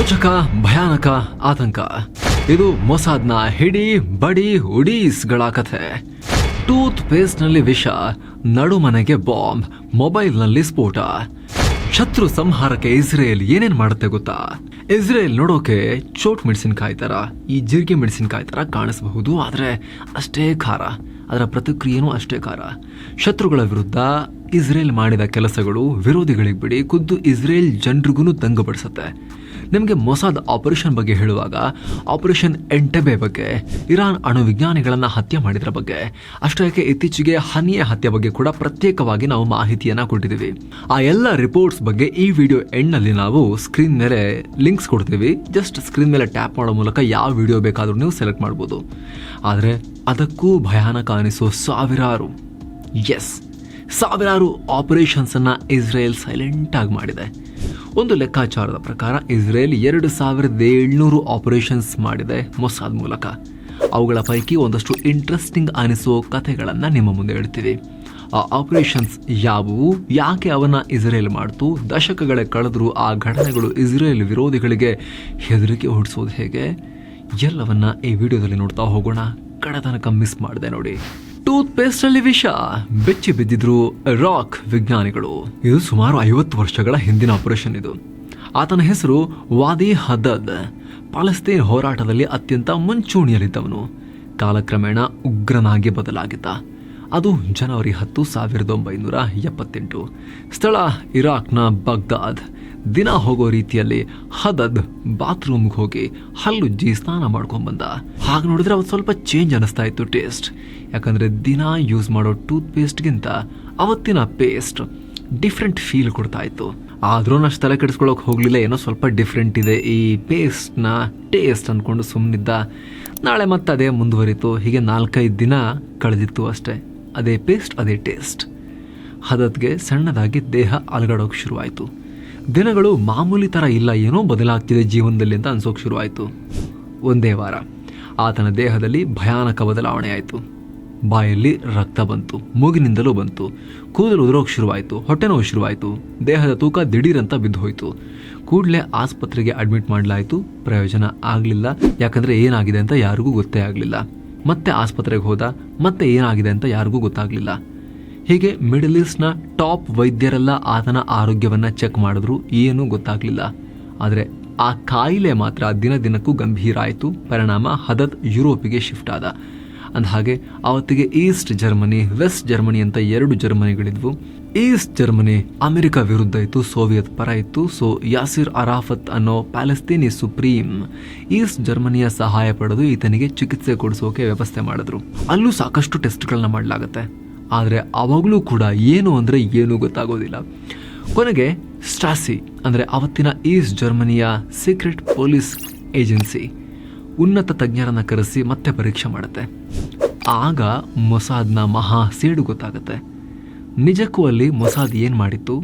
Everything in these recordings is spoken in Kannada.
ರೋಚಕ ಭಯಾನಕ ಆತಂಕ. ಇದು ಮೊಸಾದ್ನ ಹಿಡಿ ಬಡಿ ಉಡೀಸ್ಗಳ ಕಥೆ. ಟೂತ್ ಪೇಸ್ಟ್ ನಲ್ಲಿ ವಿಷ, ನಡುಮನೆಗೆ ಬಾಂಬ್, ಮೊಬೈಲ್ನಲ್ಲಿ ಸ್ಫೋಟ. ಶತ್ರು ಸಂಹಾರಕ್ಕೆ ಇಸ್ರೇಲ್ ಏನೇನ್ ಮಾಡುತ್ತೆ ಗೊತ್ತಾ? ಇಸ್ರೇಲ್ ನೋಡೋಕೆ ಚೋಟ್ ಮೆಣಸಿನಕಾಯಿ ತರ, ಈ ಜೀರಿಗೆ ಮೆಣಸಿನಕಾಯಿ ತರ ಕಾಣಿಸಬಹುದು, ಆದ್ರೆ ಅಷ್ಟೇ ಖಾರ. ಅದರ ಪ್ರತಿಕ್ರಿಯೆನೂ ಅಷ್ಟೇ ಖಾರ. ಶತ್ರುಗಳ ವಿರುದ್ಧ ಇಸ್ರೇಲ್ ಮಾಡಿದ ಕೆಲಸಗಳು ವಿರೋಧಿಗಳಿಗೆ ಬಿಡಿ, ಖುದ್ದು ಇಸ್ರೇಲ್ ಜನರಿಗೂ ದಂಗಬಡಿಸುತ್ತೆ. ನಿಮಗೆ ಮೊಸಾದ್ ಆಪರೇಷನ್ ಬಗ್ಗೆ ಹೇಳುವಾಗ ಆಪರೇಷನ್ ಎಂಟೆಬೆ ಬಗ್ಗೆ, ಇರಾನ್ ಅಣು ವಿಜ್ಞಾನಿಗಳನ್ನ ಹತ್ಯೆ ಮಾಡಿದ್ರ ಬಗ್ಗೆ, ಅಷ್ಟೇ ಇತ್ತೀಚೆಗೆ ಹನಿಯ ಹತ್ಯೆ ಬಗ್ಗೆ ಕೂಡ ಪ್ರತ್ಯೇಕವಾಗಿ ನಾವು ಮಾಹಿತಿಯನ್ನ ಕೊಟ್ಟಿದ್ದೀವಿ. ಆ ಎಲ್ಲ ರಿಪೋರ್ಟ್ಸ್ ಬಗ್ಗೆ ಈ ವಿಡಿಯೋ ಎಂಡ್ನಲ್ಲಿ ನಾವು ಸ್ಕ್ರೀನ್ ಮೇಲೆ ಲಿಂಕ್ಸ್ ಕೊಡ್ತೀವಿ. ಜಸ್ಟ್ ಸ್ಕ್ರೀನ್ ಮೇಲೆ ಟ್ಯಾಪ್ ಮಾಡೋ ಮೂಲಕ ಯಾವ ವಿಡಿಯೋ ಬೇಕಾದ್ರೂ ನೀವು ಸೆಲೆಕ್ಟ್ ಮಾಡ್ಬೋದು. ಆದರೆ ಅದಕ್ಕೂ ಭಯಾನಕ ಅನಿಸೋ ಸಾವಿರಾರು ಆಪರೇಷನ್ಸ್ ಅನ್ನ ಇಸ್ರೇಲ್ ಸೈಲೆಂಟ್ ಆಗಿ ಮಾಡಿದೆ. ಒಂದು ಲೆಕ್ಕಾಚಾರದ ಪ್ರಕಾರ ಇಸ್ರೇಲ್ 2700 ಆಪರೇಷನ್ಸ್ ಮಾಡಿದೆ ಮೊಸಾದ್ ಮೂಲಕ. ಅವುಗಳ ಪೈಕಿ ಒಂದಷ್ಟು ಇಂಟ್ರೆಸ್ಟಿಂಗ್ ಅನಿಸೋ ಕಥೆಗಳನ್ನು ನಿಮ್ಮ ಮುಂದೆ ಹೇಳ್ತೀವಿ. ಆ ಆಪರೇಷನ್ಸ್ ಯಾವುವು, ಯಾಕೆ ಅವನ್ನ ಇಸ್ರೇಲ್ ಮಾಡ್ತು, ದಶಕಗಳೇ ಕಳೆದರೂ ಆ ಘಟನೆಗಳು ಇಸ್ರೇಲ್ ವಿರೋಧಿಗಳಿಗೆ ಹೆದರಿಕೆ ಹುಟ್ಟಿಸೋದು ಹೇಗೆ, ಎಲ್ಲವನ್ನ ಈ ವಿಡಿಯೋದಲ್ಲಿ ನೋಡ್ತಾ ಹೋಗೋಣ. ಕಡೆತನಕ ಮಿಸ್ ಮಾಡಿದೆ ನೋಡಿ. ಟೂತ್ ಪೇಸ್ಟ್ ಅಲ್ಲಿ ವಿಷ, ಬೆಚ್ಚಿ ಬಿದ್ದಿದ್ರು ರಾಕ್ ವಿಜ್ಞಾನಿಗಳು. ಇದು ಸುಮಾರು 50 ವರ್ಷಗಳ ಹಿಂದಿನ ಆಪರೇಷನ್. ಇದು ಆತನ ಹೆಸರು ವಾದಿ ಹದದ್. ಪಾಲಸ್ತೀನ್ ಹೋರಾಟದಲ್ಲಿ ಅತ್ಯಂತ ಮುಂಚೂಣಿಯಲ್ಲಿದ್ದವನು. ಕಾಲಕ್ರಮೇಣ ಉಗ್ರನಾಗಿ ಬದಲಾಗಿದ್ದ. ಅದು ಜನವರಿ 10, 1978. ಸ್ಥಳ ಇರಾಕ್ನ ಬಗ್ದಾದ್. ದಿನ ಹೋಗೋ ರೀತಿಯಲ್ಲಿ ಹದದ್ ಬಾತ್ರೂಮ್ಗೆ ಹೋಗಿ ಹಲ್ಲುಜ್ಜಿ ಸ್ನಾನ ಮಾಡ್ಕೊಂಡ್ ಬಂದ. ಹಾಗೆ ನೋಡಿದ್ರೆ ಅವತ್ತು ಸ್ವಲ್ಪ ಚೇಂಜ್ ಅನಿಸ್ತಾ ಇತ್ತು ಟೇಸ್ಟ್. ಯಾಕಂದ್ರೆ ದಿನ ಯೂಸ್ ಮಾಡೋ ಟೂತ್ ಪೇಸ್ಟ್ಗಿಂತ ಅವತ್ತಿನ ಪೇಸ್ಟ್ ಡಿಫ್ರೆಂಟ್ ಫೀಲ್ ಕೊಡ್ತಾ ಇತ್ತು. ಆದ್ರೂ ಅಷ್ಟು ತಲೆ ಕೆಡಿಸ್ಕೊಳ್ಳೋಕೆ ಹೋಗ್ಲಿಲ್ಲ. ಏನೋ ಸ್ವಲ್ಪ ಡಿಫ್ರೆಂಟ್ ಇದೆ ಈ ಪೇಸ್ಟ್ನ ಟೇಸ್ಟ್ ಅನ್ಕೊಂಡು ಸುಮ್ಮನಿದ್ದ. ನಾಳೆ ಮತ್ತೆ ಅದೇ ಮುಂದುವರಿತು. ಹೀಗೆ 4-5 ದಿನ ಕಳೆದಿತ್ತು ಅಷ್ಟೇ. ಅದೇ ಪೇಸ್ಟ್, ಅದೇ ಟೇಸ್ಟ್. ಹದದ್ಗೆ ಸಣ್ಣದಾಗಿ ದೇಹ ಅಲುಗಾಡೋಕೆ ಶುರುವಾಯಿತು. ದಿನಗಳು ಮಾಮೂಲಿ ಥರ ಇಲ್ಲ, ಏನೋ ಬದಲಾಗ್ತಿದೆ ಜೀವನದಲ್ಲಿ ಅಂತ ಅನ್ಸೋಕೆ ಶುರುವಾಯಿತು. ಒಂದೇ ವಾರ ಆತನ ದೇಹದಲ್ಲಿ ಭಯಾನಕ ಬದಲಾವಣೆ ಆಯಿತು. ಬಾಯಲ್ಲಿ ರಕ್ತ ಬಂತು, ಮೂಗಿನಿಂದಲೂ ಬಂತು, ಕೂದಲು ಉದುರೋಕೆ ಶುರುವಾಯಿತು, ಹೊಟ್ಟೆ ನೋವು ಶುರುವಾಯಿತು, ದೇಹದ ತೂಕ ದಿಢೀರಂತ ಬಿದ್ದು ಹೋಯಿತು. ಕೂಡಲೇ ಆಸ್ಪತ್ರೆಗೆ ಅಡ್ಮಿಟ್ ಮಾಡಲಾಯಿತು. ಪ್ರಯೋಜನ ಆಗಲಿಲ್ಲ. ಯಾಕಂದರೆ ಏನಾಗಿದೆ ಅಂತ ಯಾರಿಗೂ ಗೊತ್ತೇ ಆಗಲಿಲ್ಲ. ಮತ್ತೆ ಆಸ್ಪತ್ರೆಗೆ ಹೋದ, ಮತ್ತೆ ಏನಾಗಿದೆ ಅಂತ ಯಾರಿಗೂ ಗೊತ್ತಾಗಲಿಲ್ಲ. ಹೀಗೆ ಮಿಡಲ್ ಈಸ್ಟ್ನ ಟಾಪ್ ವೈದ್ಯರೆಲ್ಲ ಆತನ ಆರೋಗ್ಯವನ್ನು ಚೆಕ್ ಮಾಡಿದ್ರು, ಏನೂ ಗೊತ್ತಾಗಲಿಲ್ಲ. ಆದರೆ ಆ ಕಾಯಿಲೆ ಮಾತ್ರ ದಿನಕ್ಕೂ ಗಂಭೀರ ಆಯಿತು. ಪರಿಣಾಮ ಹದದ್ ಯುರೋಪಿಗೆ ಶಿಫ್ಟ್ ಆದ. ಅಂದಹಾಗೆ ಅವತ್ತಿಗೆ ಈಸ್ಟ್ ಜರ್ಮನಿ, ವೆಸ್ಟ್ ಜರ್ಮನಿ ಅಂತ 2 ಜರ್ಮನಿಗಳಿದ್ವು. ಈಸ್ಟ್ ಜರ್ಮನಿ ಅಮೆರಿಕ ವಿರುದ್ಧ ಇತ್ತು, ಸೋವಿಯತ್ ಪರ ಇತ್ತು. ಸೊ ಯಾಸಿರ್ ಅರಾಫತ್ ಅನ್ನೋ ಪ್ಯಾಲೆಸ್ತೀನಿ ಸುಪ್ರೀಂ ಈಸ್ಟ್ ಜರ್ಮನಿಯ ಸಹಾಯ ಪಡೆದು ಈತನಿಗೆ ಚಿಕಿತ್ಸೆ ಕೊಡಿಸೋಕೆ ವ್ಯವಸ್ಥೆ ಮಾಡಿದ್ರು. ಅಲ್ಲೂ ಸಾಕಷ್ಟು ಟೆಸ್ಟ್ಗಳನ್ನ ಮಾಡಲಾಗುತ್ತೆ. ಆದರೆ ಅವಾಗಲೂ ಕೂಡ ಏನು ಅಂದರೆ ಏನೂ ಗೊತ್ತಾಗೋದಿಲ್ಲ. ಕೊನೆಗೆ ಸ್ಟಾಸಿ ಅಂದರೆ ಅವತ್ತಿನ ಈಸ್ಟ್ ಜರ್ಮನಿಯ ಸೀಕ್ರೆಟ್ ಪೊಲೀಸ್ ಏಜೆನ್ಸಿ ಉನ್ನತ ತಜ್ಞರನ್ನು ಕರೆಸಿ ಮತ್ತೆ ಪರೀಕ್ಷೆ ಮಾಡುತ್ತೆ. ಆಗ ಮೊಸಾದ್ನ ಮಹಾ ಸೇಡು ಗೊತ್ತಾಗುತ್ತೆ. ನಿಜಕ್ಕೂ ಅಲ್ಲಿ ಮೊಸಾದ್ ಏನು ಮಾಡಿತ್ತು?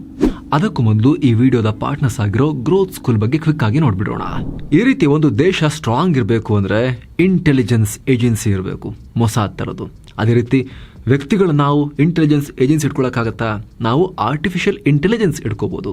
ಅದಕ್ಕೂ ಮೊದಲು ಈ ವಿಡಿಯೋದ ಪಾರ್ಟ್ನರ್ಸ್ ಆಗಿರೋ ಗ್ರೋತ್ ಸ್ಕೂಲ್ ಬಗ್ಗೆ ಕ್ವಿಕ್ ಆಗಿ ನೋಡ್ಬಿಡೋಣ. ಈ ರೀತಿ ಒಂದು ದೇಶ ಸ್ಟ್ರಾಂಗ್ ಇರಬೇಕು ಅಂದರೆ ಇಂಟೆಲಿಜೆನ್ಸ್ ಏಜೆನ್ಸಿ ಇರಬೇಕು, ಮೊಸಾದ್ ಥರದ್ದು. ಅದೇ ರೀತಿ ವ್ಯಕ್ತಿಗಳು ನಾವು ಇಂಟೆಲಿಜೆನ್ಸ್ ಏಜೆನ್ಸಿ ಇಟ್ಕೊಳ್ಳೋಕ್ಕಾಗತ್ತಾ? ನಾವು ಆರ್ಟಿಫಿಷಿಯಲ್ ಇಂಟೆಲಿಜೆನ್ಸ್ ಇಟ್ಕೋಬಹುದು.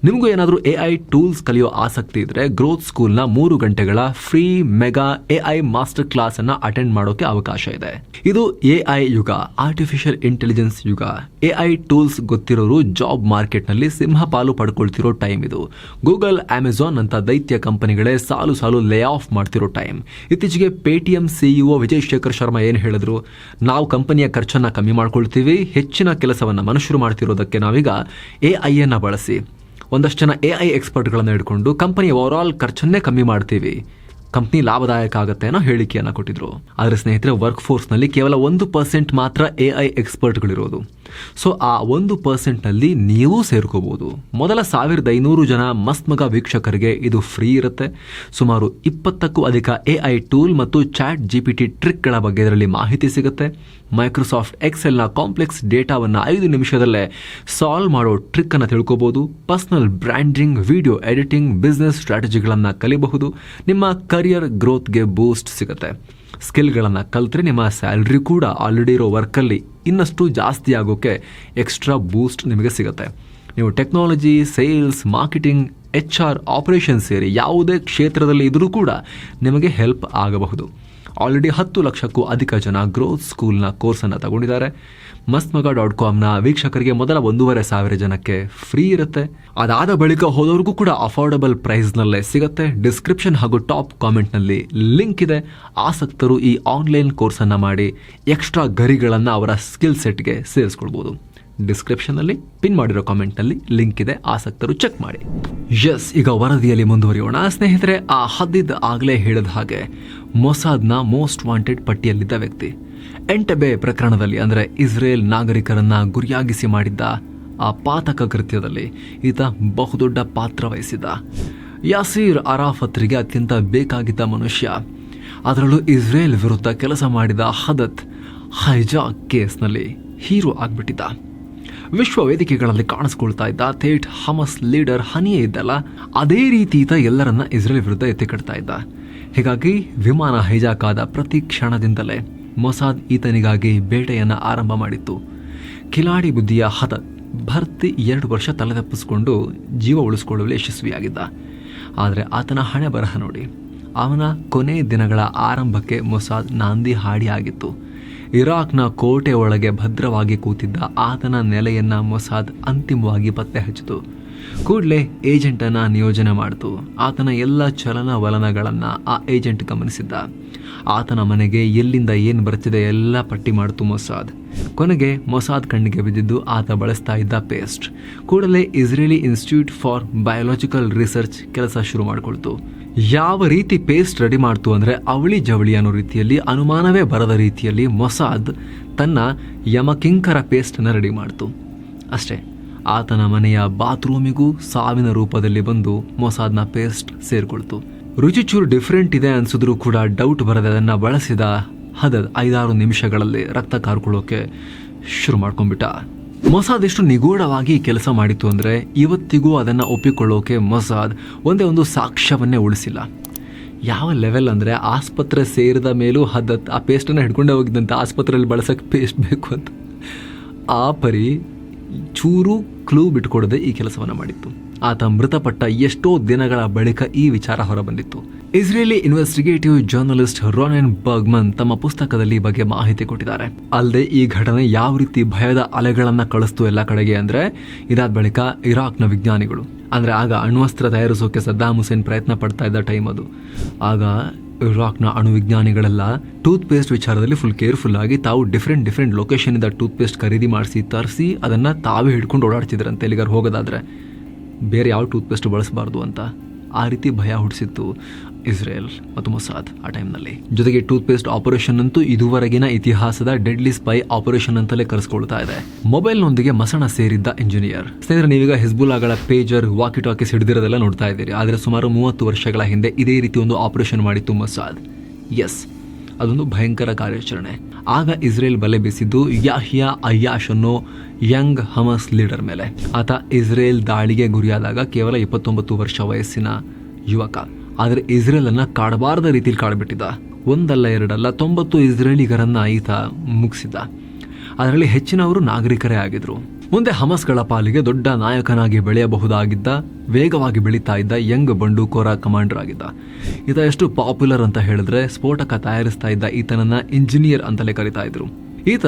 ನಿಮಗೂ ಏನಾದರೂ AI ಟೂಲ್ಸ್ ಕಲಿಯೋ ಆಸಕ್ತಿ ಇದ್ರೆ ಗ್ರೋತ್ ಸ್ಕೂಲ್ನ 3 ಗಂಟೆಗಳ free mega AI master class ಅನ್ನ ಅಟೆಂಡ್ ಮಾಡೋಕೆ ಅವಕಾಶ ಇದೆ. ಇದು AI ಯುಗ, ಆರ್ಟಿಫಿಷಿಯಲ್ ಇಂಟೆಲಿಜೆನ್ಸ್ ಯುಗ. AI ಟೂಲ್ಸ್ ಗೊತ್ತಿರೋರು ಜಾಬ್ ಮಾರ್ಕೆಟ್ ನಲ್ಲಿ ಸಿಂಹಪಾಲು ಪಡ್ಕೊಳ್ತಿರೋ ಟೈಮ್ ಇದು. ಗೂಗಲ್, ಅಮೆಜಾನ್ ಅಂತ ದೈತ್ಯ ಕಂಪನಿಗಳೇ ಸಾಲು ಲೇ ಆಫ್ ಮಾಡ್ತಿರೋ ಟೈಮ್. ಇತ್ತೀಚೆಗೆ ಪೇಟಿಎಂ CEO ವಿಜಯ್ ಶೇಖರ್ ಶರ್ಮಾ ಏನು ಹೇಳಿದ್ರು? ನಾವು ಕಂಪನಿಯ ಖರ್ಚನ್ನ ಕಮ್ಮಿ ಮಾಡ್ಕೊಳ್ತೀವಿ, ಹೆಚ್ಚಿನ ಕೆಲಸವನ್ನ ಮನುಷ್ಯರು ಮಾಡ್ತಿರೋದಕ್ಕೆ ನಾವೀಗ AI ಅನ್ನ ಬಳಸಿ ಒಂದಷ್ಟು ಜನ AI ಎಕ್ಸ್ಪರ್ಟ್ಗಳನ್ನ ಹಿಡ್ಕೊಂಡು ಕಂಪನಿಯ ಓವರ್ ಆಲ್ ಖರ್ಚನ್ನೇ ಕಮ್ಮಿ ಮಾಡ್ತೀವಿ, ಕಂಪ್ನಿ ಲಾಭದಾಯಕ ಆಗುತ್ತೆ ಅನ್ನೋ ಹೇಳಿಕೆಯನ್ನು ಕೊಟ್ಟಿದ್ರು. ಆದರೆ ಸ್ನೇಹಿತರೆ, ವರ್ಕ್ ಫೋರ್ಸ್ನಲ್ಲಿ ಕೇವಲ 1% ಮಾತ್ರ AI ಎಕ್ಸ್ಪರ್ಟ್ಗಳಿರೋದು. ಸೊ ಆ 1%ನಲ್ಲಿ ನೀವು ಸೇರ್ಕೋಬಹುದು. ಮೊದಲ 1500 ಜನ ಮಸ್ತ್ ಮಗ ವೀಕ್ಷಕರಿಗೆ ಇದು ಫ್ರೀ ಇರುತ್ತೆ. ಸುಮಾರು 20ಕ್ಕೂ ಅಧಿಕ AI ಟೂಲ್ ಮತ್ತು ಚಾಟ್ GPT ಟ್ರಿಕ್ಗಳ ಬಗ್ಗೆ ಇದರಲ್ಲಿ ಮಾಹಿತಿ ಸಿಗುತ್ತೆ. ಮೈಕ್ರೋಸಾಫ್ಟ್ ಎಕ್ಸೆಲ್ನ ಕಾಂಪ್ಲೆಕ್ಸ್ ಡೇಟಾವನ್ನು 5 ನಿಮಿಷದಲ್ಲೇ ಸಾಲ್ವ್ ಮಾಡೋ ಟ್ರಿಕ್ ಅನ್ನು ತಿಳ್ಕೋಬಹುದು. Personal branding, video editing, business ಸ್ಟ್ರಾಟಜಿಗಳನ್ನು ಕಲಿಬಹುದು. ನಿಮ್ಮ ಕರಿಯರ್ ಗ್ರೋತ್ಗೆ ಬೂಸ್ಟ್ ಸಿಗುತ್ತೆ. ಸ್ಕಿಲ್ಗಳನ್ನು ಕಲ್ತ್ರೆ ನಿಮ್ಮ ಸ್ಯಾಲ್ರಿ ಕೂಡ ಆಲ್ರೆಡಿ ಇರೋ ವರ್ಕಲ್ಲಿ ಇನ್ನಷ್ಟು ಜಾಸ್ತಿ ಆಗೋಕ್ಕೆ ಎಕ್ಸ್ಟ್ರಾ ಬೂಸ್ಟ್ ನಿಮಗೆ ಸಿಗುತ್ತೆ. ನೀವು technology, sales, marketing, HR operation ಸೇರಿ ಯಾವುದೇ ಕ್ಷೇತ್ರದಲ್ಲಿ ಇದ್ರೂ ಕೂಡ ನಿಮಗೆ ಹೆಲ್ಪ್ ಆಗಬಹುದು. ಆಲ್ರೆಡಿ 10 ಲಕ್ಷಕ್ಕೂ ಅಧಿಕ ಜನ ಗ್ರೋತ್ ಸ್ಕೂಲ್ನ ಕೋರ್ಸನ್ನು ತಗೊಂಡಿದ್ದಾರೆ. mastmaga.comನ ವೀಕ್ಷಕರಿಗೆ ಮೊದಲ 1,500 ಜನಕ್ಕೆ ಫ್ರೀ ಇರುತ್ತೆ. ಅದಾದ ಬಳಿಕ ಹೋದವ್ರಿಗೂ ಕೂಡ ಅಫೋರ್ಡಬಲ್ ಪ್ರೈಸ್ನಲ್ಲೇ ಸಿಗುತ್ತೆ. ಡಿಸ್ಕ್ರಿಪ್ಷನ್ ಹಾಗೂ ಟಾಪ್ ಕಾಮೆಂಟ್ನಲ್ಲಿ ಲಿಂಕ್ ಇದೆ. ಆಸಕ್ತರು ಈ ಆನ್ಲೈನ್ ಕೋರ್ಸನ್ನು ಮಾಡಿ ಎಕ್ಸ್ಟ್ರಾ ಗರಿಗಳನ್ನು ಅವರ ಸ್ಕಿಲ್ ಸೆಟ್ಗೆ ಸೇರಿಸ್ಕೊಳ್ಬೋದು. ಡಿಸ್ಕ್ರಿಪ್ಷನ್ನಲ್ಲಿ ಪಿನ್ ಮಾಡಿರೋ ಕಾಮೆಂಟ್ನಲ್ಲಿ ಲಿಂಕ್ ಇದೆ, ಆಸಕ್ತರು ಚೆಕ್ ಮಾಡಿ. ಎಸ್, ಈಗ ವರದಿಯಲ್ಲಿ ಮುಂದುವರಿಯೋಣ. ಸ್ನೇಹಿತರೆ, ಆ ಹದ್ದಿದ್ ಆಗಲೇ ಹೇಳಿದ ಹಾಗೆ ಮೊಸಾದ್ನ ಮೋಸ್ಟ್ ವಾಂಟೆಡ್ ಪಟ್ಟಿಯಲ್ಲಿದ್ದ ವ್ಯಕ್ತಿ ಎಂಟೆಬೆ ಪ್ರಕರಣದಲ್ಲಿ, ಅಂದರೆ ಇಸ್ರೇಲ್ ನಾಗರಿಕರನ್ನ ಗುರಿಯಾಗಿಸಿ ಮಾಡಿದ್ದ ಆ ಪಾತಕ ಕೃತ್ಯದಲ್ಲಿ ಈತ ಬಹುದೊಡ್ಡ ಪಾತ್ರ ವಹಿಸಿದ್ದ. ಯಾಸೀರ್ ಅರಾಫತ್ರಿಗೆ ಅತ್ಯಂತ ಬೇಕಾಗಿದ್ದ ಮನುಷ್ಯ. ಅದರಲ್ಲೂ ಇಸ್ರೇಲ್ ವಿರುದ್ಧ ಕೆಲಸ ಮಾಡಿದ ಹದತ್ ಹೈಜಾಕ್ ಕೇಸ್ನಲ್ಲಿ ಹೀರೋ ಆಗ್ಬಿಟ್ಟಿದ್ದ. ವಿಶ್ವ ವೇದಿಕೆಗಳಲ್ಲಿ ಕಾಣಿಸ್ಕೊಳ್ತಾ ಇದ್ದ ಥೇಟ್ ಹಮಸ್ ಲೀಡರ್ ಹನಿಯೇ ಇದ್ದಲ್ಲ, ಅದೇ ರೀತಿ ಈತ ಎಲ್ಲರನ್ನ ಇಸ್ರೇಲ್ ವಿರುದ್ಧ ಎತ್ತಿಕಟ್ತಾ ಇದ್ದ. ಹೀಗಾಗಿ ವಿಮಾನ ಹೈಜಾಕ್ ಆದ ಪ್ರತಿ ಕ್ಷಣದಿಂದಲೇ ಮೊಸಾದ್ ಈತನಿಗಾಗಿ ಬೇಟೆಯನ್ನು ಆರಂಭ ಮಾಡಿತ್ತು. ಕಿಲಾಡಿ ಬುದ್ಧಿಯ ಹದತ್ ಭರ್ತಿ 2 ವರ್ಷ ತಲೆತಪ್ಪಿಸಿಕೊಂಡು ಜೀವ ಉಳಿಸಿಕೊಳ್ಳಲು ಯಶಸ್ವಿಯಾಗಿದ್ದ. ಆದರೆ ಆತನ ಹಣೆ ಬರಹ ನೋಡಿ, ಅವನ ಕೊನೆ ದಿನಗಳ ಆರಂಭಕ್ಕೆ ಮೊಸಾದ್ ನಾಂದಿ ಹಾಡಿ ಆಗಿತ್ತು. ಇರಾಕ್ನ ಕೋಟೆ ಒಳಗೆ ಭದ್ರವಾಗಿ ಕೂತಿದ್ದ ಆತನ ನೆಲೆಯನ್ನ ಮೊಸಾದ್ ಅಂತಿಮವಾಗಿ ಪತ್ತೆ ಹಚ್ಚಿತು. ಕೂಡಲೇ ಏಜೆಂಟನ್ನು ನಿಯೋಜನೆ ಮಾಡಿತು. ಆತನ ಎಲ್ಲ ಚಲನವಲನಗಳನ್ನು ಆ ಏಜೆಂಟ್ ಗಮನಿಸಿದ್ದ. ಆತನ ಮನೆಗೆ ಎಲ್ಲಿಂದ ಏನು ಬರ್ತಿದೆ ಎಲ್ಲ ಪಟ್ಟಿ ಮಾಡಿತು ಮೊಸಾದ್. ಕೊನೆಗೆ ಮೊಸಾದ್ ಕಣ್ಣಿಗೆ ಬಿದ್ದಿದ್ದು ಆತ ಬಳಸ್ತಾ ಇದ್ದ ಪೇಸ್ಟ್. ಕೂಡಲೇ Israeli institute for biological research ಕೆಲಸ ಶುರು ಮಾಡಿಕೊಳ್ತು. ಯಾವ ರೀತಿ ಪೇಸ್ಟ್ ರೆಡಿ ಮಾಡ್ತು ಅಂದರೆ ಅವಳಿ ಜವಳಿ ಅನ್ನೋ ರೀತಿಯಲ್ಲಿ, ಅನುಮಾನವೇ ಬರದ ರೀತಿಯಲ್ಲಿ ಮೊಸಾದ್ ತನ್ನ ಯಮಕಿಂಕರ ಪೇಸ್ಟನ್ನು ರೆಡಿ ಮಾಡ್ತು. ಅಷ್ಟೇ, ಆತನ ಮನೆಯ ಬಾತ್ರೂಮಿಗೂ ಸಾವಿನ ರೂಪದಲ್ಲಿ ಬಂದು ಮೊಸಾದ್ನ ಪೇಸ್ಟ್ ಸೇರಿಕೊಳ್ತು. ರುಚಿಚೂರು ಡಿಫ್ರೆಂಟ್ ಇದೆ ಅನ್ಸಿದ್ರೂ ಕೂಡ ಡೌಟ್ ಬರದೆ ಅದನ್ನು ಬಳಸಿದ ಹದದ್ 5-6 ನಿಮಿಷಗಳಲ್ಲಿ ರಕ್ತ ಕಾರ್ಕೊಳ್ಳೋಕೆ ಶುರು ಮಾಡ್ಕೊಂಡ್ಬಿಟ್ಟ. ಮೊಸಾದ್ ಎಷ್ಟು ನಿಗೂಢವಾಗಿ ಕೆಲಸ ಮಾಡಿತ್ತು ಅಂದರೆ ಇವತ್ತಿಗೂ ಅದನ್ನು ಒಪ್ಪಿಕೊಳ್ಳೋಕೆ ಮೊಸಾದ್ ಒಂದೇ ಒಂದು ಸಾಕ್ಷ್ಯವನ್ನೇ ಉಳಿಸಿಲ್ಲ. ಯಾವ ಲೆವೆಲ್ ಅಂದರೆ, ಆಸ್ಪತ್ರೆ ಸೇರಿದ ಮೇಲೂ ಹದತ್ ಆ ಪೇಸ್ಟನ್ನು ಹಿಡ್ಕೊಂಡೇ ಹೋಗಿದ್ದಂತೆ, ಆಸ್ಪತ್ರೆಯಲ್ಲಿ ಬಳಸೋಕ್ಕೆ ಪೇಸ್ಟ್ ಬೇಕು ಅಂತ. ಆ ಪರಿ ಚೂರು ಕ್ಲೂ ಬಿಟ್ಕೊಡದೆ ಈ ಕೆಲಸವನ್ನು ಮಾಡಿತ್ತು. ಆತ ಮೃತಪಟ್ಟ ಎಷ್ಟೋ ದಿನಗಳ ಬಳಿಕ ಈ ವಿಚಾರ ಹೊರಬಂದಿತ್ತು. ಇಸ್ರೇಲಿ ಇನ್ವೆಸ್ಟಿಗೇಟಿವ್ ಜರ್ನಲಿಸ್ಟ್ ರೋನೆನ್ ಬರ್ಗ್ಮನ್ ತಮ್ಮ ಪುಸ್ತಕದಲ್ಲಿ ಈ ಬಗ್ಗೆ ಮಾಹಿತಿ ಕೊಟ್ಟಿದ್ದಾರೆ. ಅಲ್ಲದೆ ಈ ಘಟನೆ ಯಾವ ರೀತಿ ಭಯದ ಅಲೆಗಳನ್ನ ಕಳಿಸ್ತು ಎಲ್ಲ ಕಡೆಗೆ ಅಂದ್ರೆ, ಇದಾದ ಬಳಿಕ ಇರಾಕ್ನ ವಿಜ್ಞಾನಿಗಳು, ಅಂದ್ರೆ ಆಗ ಅಣ್ವಸ್ತ್ರ ತಯಾರಿಸೋಕೆ ಸದ್ದಾಮ್ ಹುಸೇನ್ ಪ್ರಯತ್ನ ಪಡ್ತಾ ಇದ್ದ ಟೈಮ್ ಅದು. ಆಗ ಇರಾಕ್ನ ಅಣು ವಿಜ್ಞಾನಿಗಳೆಲ್ಲ ಟೂತ್ ಪೇಸ್ಟ್ ವಿಚಾರದಲ್ಲಿ ಫುಲ್ ಕೇರ್ಫುಲ್ ಆಗಿ ತಾವು ಡಿಫ್ರೆಂಟ್ ಲೊಕೇಶನ್ ಇಂದ ಟೂತ್ ಪೇಸ್ಟ್ ಖರೀದಿ ಮಾಡಿಸಿ ತರಿಸಿ ಅದನ್ನ ತಾವೇ ಹಿಡ್ಕೊಂಡು ಓಡಾಡ್ತಿದ್ರಂತೆ. ಎಲ್ಲಿಗಾರು ಹೋಗೋದಾದ್ರೆ ಬೇರೆ ಯಾವ ಟೂತ್ ಪೇಸ್ಟ್ ಬಳಸಬಾರ್ದು ಅಂತ. ಆ ರೀತಿ ಭಯ ಹುಟ್ಟಿಸಿತ್ತು ಇಸ್ರೇಲ್ ಮತ್ತು ಮೊಸಾದ್ ಆ ಟೈಮ್ನಲ್ಲಿ. ಜೊತೆಗೆ ಟೂತ್ ಪೇಸ್ಟ್ ಆಪರೇಷನ್ ಅಂತೂ ಇದುವರೆಗಿನ ಇತಿಹಾಸದ ಡೆಡ್ಲಿ ಸ್ಪೈ ಆಪರೇಷನ್ ಅಂತಲೇ ಕರೆಸ್ಕೊಳ್ತಾ ಇದೆ. ಮೊಬೈಲ್ನೊಂದಿಗೆ ಮಸಣ ಸೇರಿದ್ದ ಇಂಜಿನಿಯರ್. ಸ್ನೇಹಿತರೆ, ನೀವೀಗ ಹಿಜ್ಬುಲ್ಲಾಗಳ ಪೇಜರ್, ವಾಕಿ ಟಾಕೀಸ್ ಹಿಡಿದಿರೋದೆಲ್ಲ ನೋಡ್ತಾ ಇದ್ದೀರಿ. ಆದರೆ ಸುಮಾರು 30 ವರ್ಷಗಳ ಹಿಂದೆ ಇದೇ ರೀತಿ ಒಂದು ಆಪರೇಷನ್ ಮಾಡಿತ್ತು ಮೊಸಾದ್. ಎಸ್, ಅದೊಂದು ಭಯಂಕರ ಕಾರ್ಯಾಚರಣೆ. ಆಗ ಇಸ್ರೇಲ್ ಬಲೆ ಬೀಸಿದ್ದು ಯಾಹಿಯಾ ಅಯ್ಯಾಶ್ ಅನ್ನೋ ಯಂಗ್ ಹಮಸ್ ಲೀಡರ್ ಮೇಲೆ. ಆತ ಇಸ್ರೇಲ್ ದಾಳಿಗೆ ಗುರಿಯಾದಾಗ ಕೇವಲ 29 ವರ್ಷ ವಯಸ್ಸಿನ ಯುವಕ. ಆದರೆ ಇಸ್ರೇಲ್ ಅನ್ನ ಕಾಡಬಾರದ ರೀತಿಯಲ್ಲಿ ಕಾಡ್ಬಿಟ್ಟಿದ್ದ. 1 ಅಲ್ಲ 2 ಅಲ್ಲ 90 ಇಸ್ರೇಲಿಗರನ್ನ ಈತ ಮುಗಿಸಿದ್ದ. ಅದರಲ್ಲಿ ಹೆಚ್ಚಿನವರು ನಾಗರಿಕರೇ ಆಗಿದ್ರು. ಮುಂದೆ ಹಮಸ್ಗಳ ಪಾಲಿಗೆ ದೊಡ್ಡ ನಾಯಕನಾಗಿ ಬೆಳೆಯಬಹುದಾಗಿದ್ದ, ವೇಗವಾಗಿ ಬೆಳೀತಾ ಇದ್ದ ಯಂಗ್ ಬಂಡೂಕೋರ ಕಮಾಂಡರ್ ಆಗಿದ್ದ. ಈತ ಎಷ್ಟು ಪಾಪ್ಯುಲರ್ ಅಂತ ಹೇಳಿದ್ರೆ, ಸ್ಫೋಟಕ ತಯಾರಿಸ್ತಾ ಇದ್ದ ಈತನನ್ನ ಇಂಜಿನಿಯರ್ ಅಂತಲೇ ಕರಿತಾ ಇದ್ರು. ಈತ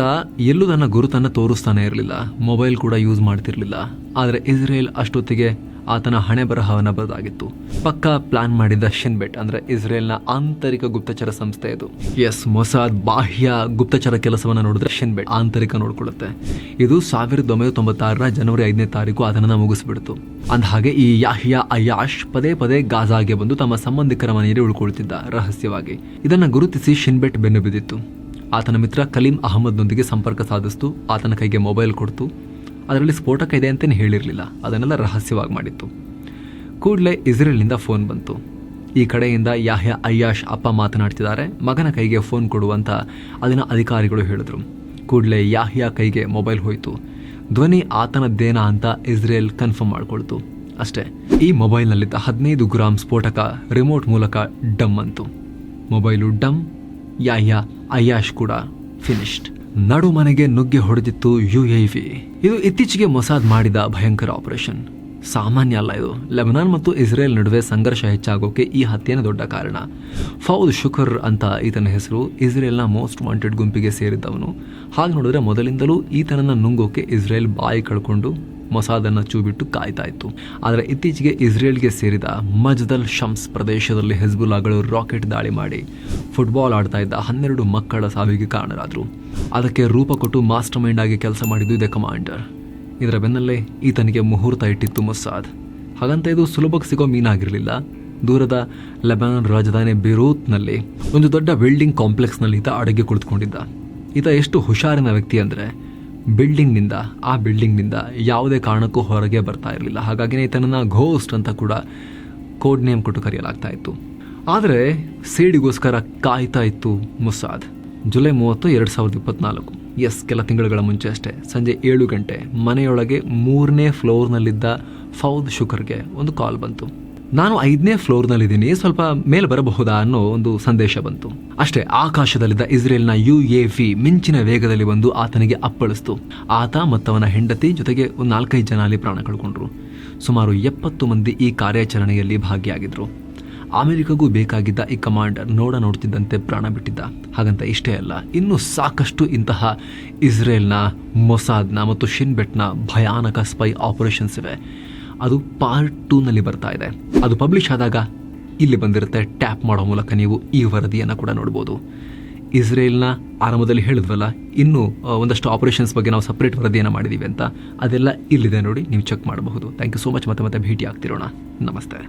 ಎಲ್ಲೂ ತನ್ನ ಗುರುತನ್ನು ತೋರಿಸ್ತಾನೆ ಇರಲಿಲ್ಲ, ಮೊಬೈಲ್ ಕೂಡ ಯೂಸ್ ಮಾಡ್ತಿರ್ಲಿಲ್ಲ. ಆದರೆ ಇಸ್ರೇಲ್ ಅಷ್ಟೊತ್ತಿಗೆ ಆತನ ಹಣೆ ಬರಹವನ್ನು ಬರೆದಾಗಿತ್ತು. ಪಕ್ಕಾ ಪ್ಲಾನ್ ಮಾಡಿದ್ದ ಶಿನ್ಬೆಟ್, ಅಂದ್ರೆ ಇಸ್ರೇಲ್ನ ಆಂತರಿಕ ಗುಪ್ತಚರ ಸಂಸ್ಥೆ ಇದು. ಎಸ್, ಮೊಸಾದ್ ಬಾಹ್ಯ ಗುಪ್ತಚರ ಕೆಲಸವನ್ನು ನೋಡಿದ್ರೆ ಶಿನ್ಬೆಟ್ ಆಂತರಿಕ ನೋಡ್ಕೊಳ್ಳುತ್ತೆ. ಇದು 1996 ಜನವರಿ 5ನೇ ತಾರೀಕು ಅದನ್ನ ಮುಗಿಸ್ಬಿಡ್ತು. ಅಂದ ಹಾಗೆ ಈ ಯಾಹಿಯಾ ಅಯ್ಯಾಶ್ ಪದೇ ಪದೇ ಗಾಜಾಗೆ ಬಂದು ತಮ್ಮ ಸಂಬಂಧಿಕರ ಮನೆಯಲ್ಲಿ ಉಳ್ಕೊಳ್ತಿದ್ದ ರಹಸ್ಯವಾಗಿ. ಇದನ್ನ ಗುರುತಿಸಿ ಶಿನ್ಬೆಟ್ ಬೆನ್ನು ಬಿದ್ದಿತ್ತು. ಆತನ ಮಿತ್ರ ಕಲೀಂ ಅಹಮದ್ನೊಂದಿಗೆ ಸಂಪರ್ಕ ಸಾಧಿಸ್ತು. ಆತನ ಕೈಗೆ ಮೊಬೈಲ್ ಕೊಡ್ತು. ಅದರಲ್ಲಿ ಸ್ಫೋಟಕ ಇದೆ ಅಂತಲೇ ಹೇಳಿರಲಿಲ್ಲ, ಅದನ್ನೆಲ್ಲ ರಹಸ್ಯವಾಗಿ ಮಾಡಿತ್ತು. ಕೂಡಲೇ ಇಸ್ರೇಲ್ನಿಂದ ಫೋನ್ ಬಂತು. ಈ ಕಡೆಯಿಂದ ಯಾಹಿಯಾ ಅಯ್ಯಾಶ್ ಅಪ್ಪ ಮಾತನಾಡ್ತಿದ್ದಾರೆ, ಮಗನ ಕೈಗೆ ಫೋನ್ ಕೊಡುವಂತ ಅಲ್ಲಿನ ಅಧಿಕಾರಿಗಳು ಹೇಳಿದ್ರು. ಕೂಡಲೇ ಯಾಹಿಯಾ ಕೈಗೆ ಮೊಬೈಲ್ ಹೋಯಿತು. ಧ್ವನಿ ಆತನದ್ದೇನಾ ಅಂತ ಇಸ್ರೇಲ್ ಕನ್ಫರ್ಮ್ ಮಾಡ್ಕೊಳ್ತು. ಅಷ್ಟೇ, ಈ ಮೊಬೈಲ್ನಲ್ಲಿದ್ದ 15 ಗ್ರಾಂ ಸ್ಫೋಟಕ ರಿಮೋಟ್ ಮೂಲಕ ಡಮ್ ಅಂತು. ಮೊಬೈಲು ಡಮ್, ಯಾಹಿಯಾ ಅಯ್ಯಾಶ್ ಕೂಡ ಫಿನಿಶ್ಡ್. ನಡು ಮನೆಗೆ ನುಗ್ಗೆ ಹೊಡೆದಿತ್ತು UAV. ಇದು ಇತ್ತೀಚೆಗೆ ಮೊಸಾದ್ ಮಾಡಿದ ಭಯಂಕರ ಆಪರೇಷನ್. ಸಾಮಾನ್ಯ ಅಲ್ಲ ಇದು. ಲೆಬನಾನ್ ಮತ್ತು ಇಸ್ರೇಲ್ ನಡುವೆ ಸಂಘರ್ಷ ಹೆಚ್ಚಾಗೋಕೆ ಈ ಹತ್ಯೆನೇ ದೊಡ್ಡ ಕಾರಣ. ಫೌದ್ ಶುಕರ್ ಅಂತ ಈತನ ಹೆಸರು. ಇಸ್ರೇಲ್ನ ಮೋಸ್ಟ್ ವಾಂಟೆಡ್ ಗುಂಪಿಗೆ ಸೇರಿದ್ದವನು. ಹಾಗೆ ನೋಡಿದ್ರೆ ಮೊದಲಿಂದಲೂ ಈತನನ್ನು ನುಂಗೋಕೆ ಇಸ್ರೇಲ್ ಬಾಯಿ ಕಳ್ಕೊಂಡು ಮೊಸಾದನ್ನು ಚೂಬಿಟ್ಟು ಕಾಯ್ತಾ ಇತ್ತು. ಆದರೆ ಇತ್ತೀಚೆಗೆ ಇಸ್ರೇಲ್ಗೆ ಸೇರಿದ ಮಜ್ದಲ್ ಶಮ್ಸ್ ಪ್ರದೇಶದಲ್ಲಿ ಹೆಜ್ಬುಲ್ಲಾಗಳು ರಾಕೆಟ್ ದಾಳಿ ಮಾಡಿ ಫುಟ್ಬಾಲ್ ಆಡ್ತಾ ಇದ್ದ 12 ಮಕ್ಕಳ ಸಾವಿಗೆ ಕಾರಣರಾದರು. ಅದಕ್ಕೆ ರೂಪ ಕೊಟ್ಟು ಮಾಸ್ಟರ್ ಮೈಂಡ್ ಆಗಿ ಕೆಲಸ ಮಾಡಿದ್ದು ಇದೆ ಕಮಾಂಡರ್. ಇದರ ಬೆನ್ನಲ್ಲೇ ಈತನಿಗೆ ಮುಹೂರ್ತ ಇಟ್ಟಿತ್ತು ಮೊಸಾದ್. ಹಾಗಂತ ಇದು ಸುಲಭಕ್ಕೆ ಸಿಗೋ ಮೀನಾಗಿರಲಿಲ್ಲ. ದೂರದ ಲೆಬನಾನ್ ರಾಜಧಾನಿ ಬೇರೂತ್ನಲ್ಲಿ ಒಂದು ದೊಡ್ಡ ಬಿಲ್ಡಿಂಗ್ ಕಾಂಪ್ಲೆಕ್ಸ್ನಲ್ಲಿ ಈತ ಅಡಗಿ ಕುಳಿತುಕೊಂಡಿದ್ದ. ಈತ ಎಷ್ಟು ಹುಷಾರಿನ ವ್ಯಕ್ತಿ ಅಂದರೆ ಆ ಬಿಲ್ಡಿಂಗ್ನಿಂದ ಯಾವುದೇ ಕಾರಣಕ್ಕೂ ಹೊರಗೆ ಬರ್ತಾ ಇರಲಿಲ್ಲ. ಹಾಗಾಗಿನೇ ಈತನನ್ನು ಘೋಸ್ಟ್ ಅಂತ ಕೂಡ ಕೋಡ್ ನೇಮ್ ಕೊಟ್ಟು ಕರೆಯಲಾಗ್ತಾ ಇತ್ತು. ಆದರೆ ಸೇಡಿಗೋಸ್ಕರ ಕಾಯ್ತಾ ಇತ್ತು ಮೊಸಾದ್. ಜುಲೈ 30, 2024, ಕೆಲ ತಿಂಗಳುಗಳ ಮುಂಚೆ ಅಷ್ಟೇ, ಸಂಜೆ 7 ಗಂಟೆ ಮನೆಯೊಳಗೆ 3ನೇ ಫ್ಲೋರ್ನಲ್ಲಿದ್ದ ಫೌದ್ ಶುಕರ್ಗೆ ಒಂದು ಕಾಲ್ ಬಂತು. ನಾನು 5ನೇ ಫ್ಲೋರ್ನಲ್ಲಿದ್ದೀನಿ, ಸ್ವಲ್ಪ ಮೇಲೆ ಬರಬಹುದಾ ಅನ್ನೋ ಒಂದು ಸಂದೇಶ ಬಂತು. ಅಷ್ಟೇ ಆಕಾಶದಲ್ಲಿದ್ದ ಇಸ್ರೇಲ್ನ UAV ಮಿಂಚಿನ ವೇಗದಲ್ಲಿ ಬಂದು ಆತನಿಗೆ ಅಪ್ಪಳಿಸ್ತು. ಆತ ಮತ್ತವನ ಹೆಂಡತಿ ಜೊತೆಗೆ ಒಂದು 4-5 ಜನ ಅಲ್ಲಿ ಪ್ರಾಣ ಕಳ್ಕೊಂಡ್ರು. ಸುಮಾರು 70 ಮಂದಿ ಈ ಕಾರ್ಯಾಚರಣೆಯಲ್ಲಿ ಭಾಗಿಯಾಗಿದ್ರು. ಅಮೆರಿಕಗೂ ಬೇಕಾಗಿದ್ದ ಈ ಕಮಾಂಡರ್ ನೋಡ್ತಿದ್ದಂತೆ ಪ್ರಾಣ ಬಿಟ್ಟಿದ್ದ. ಹಾಗಂತ ಇಷ್ಟೇ ಅಲ್ಲ, ಇನ್ನೂ ಸಾಕಷ್ಟು ಇಂತಹ ಇಸ್ರೇಲ್ನ, ಮೊಸಾದ್ನ ಮತ್ತು ಶಿನ್ಬೆಟ್ನ ಭಯಾನಕ ಸ್ಪೈ ಆಪರೇಷನ್ಸ್ ಇವೆ. ಅದು ಪಾರ್ಟ್ 2ನಲ್ಲಿ ಬರ್ತಾ ಇದೆ. ಅದು ಪಬ್ಲಿಷ್ ಆದಾಗ ಇಲ್ಲಿ ಬಂದಿರುತ್ತೆ. ಟ್ಯಾಪ್ ಮಾಡೋ ಮೂಲಕ ನೀವು ಈ ವರದಿಯನ್ನು ಕೂಡ ನೋಡ್ಬೋದು. ಇಸ್ರೇಲ್ನ ಆರಂಭದಲ್ಲಿ ಹೇಳಿದ್ವಲ್ಲ, ಇನ್ನೂ ಒಂದಷ್ಟು ಆಪರೇಷನ್ಸ್ ಬಗ್ಗೆ ನಾವು ಸಪ್ರೇಟ್ ವರದಿಯನ್ನು ಮಾಡಿದ್ದೀವಿ ಅಂತ, ಅದೆಲ್ಲ ಇಲ್ಲಿದೆ ನೋಡಿ, ನೀವು ಚೆಕ್ ಮಾಡಬಹುದು. Thank you so much. ಮತ್ತೆ ಭೇಟಿ ಆಗ್ತಿರೋಣ. ನಮಸ್ತೆ.